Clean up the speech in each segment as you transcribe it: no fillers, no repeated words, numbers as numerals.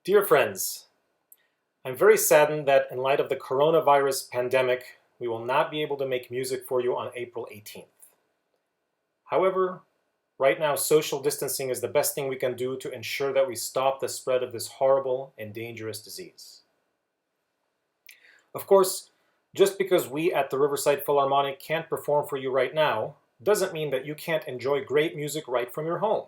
Dear friends, I'm very saddened that in light of the coronavirus pandemic, we will not be able to make music for you on April 18th. However, right now social distancing is the best thing we can do to ensure that we stop the spread of this horrible and dangerous disease. Of course, just because we at the Riverside Philharmonic can't perform for you right now, doesn't mean that you can't enjoy great music right from your home.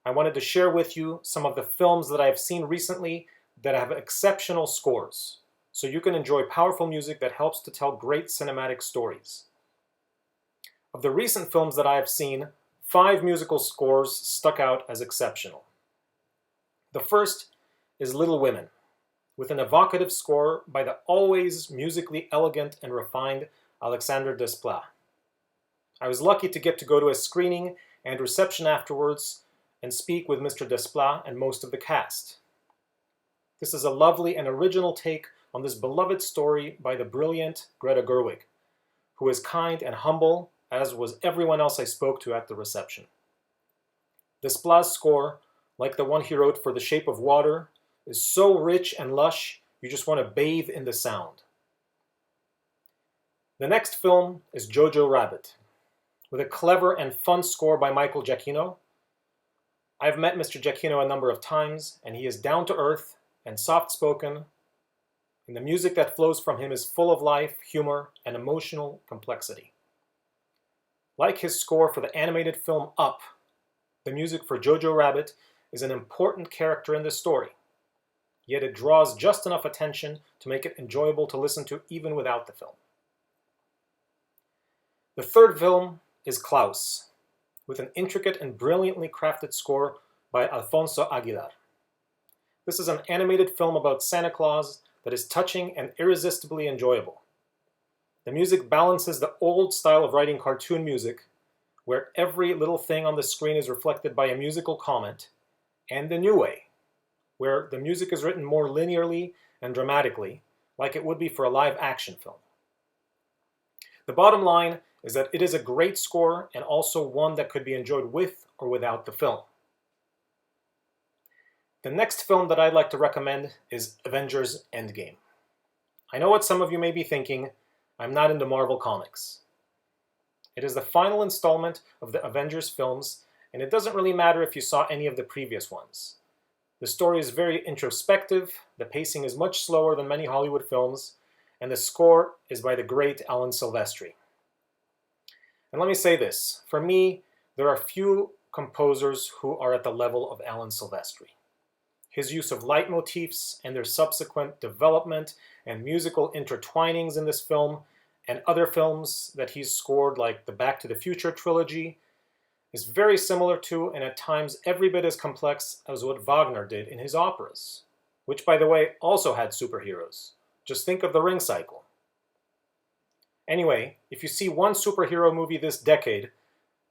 I wanted to share with you some of the films that I've seen recently that have exceptional scores, so you can enjoy powerful music that helps to tell great cinematic stories. Of the recent films that I have seen, 5 musical scores stuck out as exceptional. The first is Little Women, with an evocative score by the always musically elegant and refined Alexandre Desplat. I was lucky to get to go to a screening and reception afterwards and speak with Mr. Desplat and most of the cast. This is a lovely and original take on this beloved story by the brilliant Greta Gerwig, who is kind and humble, as was everyone else I spoke to at the reception. Desplat's score, like the one he wrote for The Shape of Water, is so rich and lush, you just want to bathe in the sound. The next film is Jojo Rabbit, with a clever and fun score by Michael Giacchino. I've met Mr. Giacchino a number of times, and he is down-to-earth and soft-spoken, and the music that flows from him is full of life, humor, and emotional complexity. Like his score for the animated film Up, the music for Jojo Rabbit is an important character in this story, yet it draws just enough attention to make it enjoyable to listen to even without the film. The third film is Klaus, with an intricate and brilliantly crafted score by Alfonso Aguilar. This is an animated film about Santa Claus that is touching and irresistibly enjoyable. The music balances the old style of writing cartoon music, where every little thing on the screen is reflected by a musical comment, and the new way, where the music is written more linearly and dramatically, like it would be for a live-action film. The bottom line is that it is a great score and also one that could be enjoyed with or without the film. The next film that I'd like to recommend is Avengers Endgame. I know what some of you may be thinking, I'm not into Marvel Comics. It is the final installment of the Avengers films, and it doesn't really matter if you saw any of the previous ones. The story is very introspective, the pacing is much slower than many Hollywood films, and the score is by the great Alan Silvestri. And let me say this, for me, there are few composers who are at the level of Alan Silvestri. His use of leitmotifs and their subsequent development and musical intertwinings in this film and other films that he's scored, like the Back to the Future trilogy, is very similar to and at times every bit as complex as what Wagner did in his operas, which, by the way, also had superheroes. Just think of the Ring Cycle. Anyway, if you see one superhero movie this decade,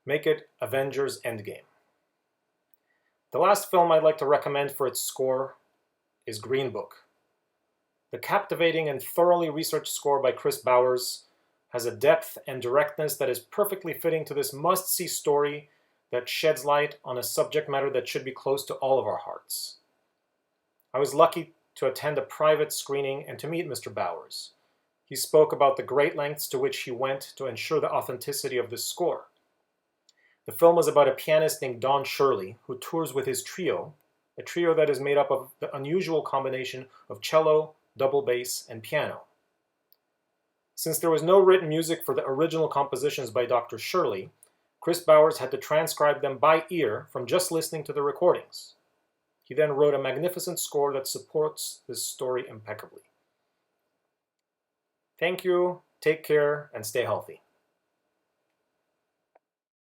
make it Avengers Endgame. The last film I'd like to recommend for its score is Green Book. The captivating and thoroughly researched score by Chris Bowers has a depth and directness that is perfectly fitting to this must-see story that sheds light on a subject matter that should be close to all of our hearts. I was lucky to attend a private screening and to meet Mr. Bowers. He spoke about the great lengths to which he went to ensure the authenticity of this score. The film is about a pianist named Don Shirley who tours with his trio, a trio that is made up of the unusual combination of cello, double bass, and piano. Since there was no written music for the original compositions by Dr. Shirley, Chris Bowers had to transcribe them by ear from just listening to the recordings. He then wrote a magnificent score that supports this story impeccably. Thank you, take care, and stay healthy.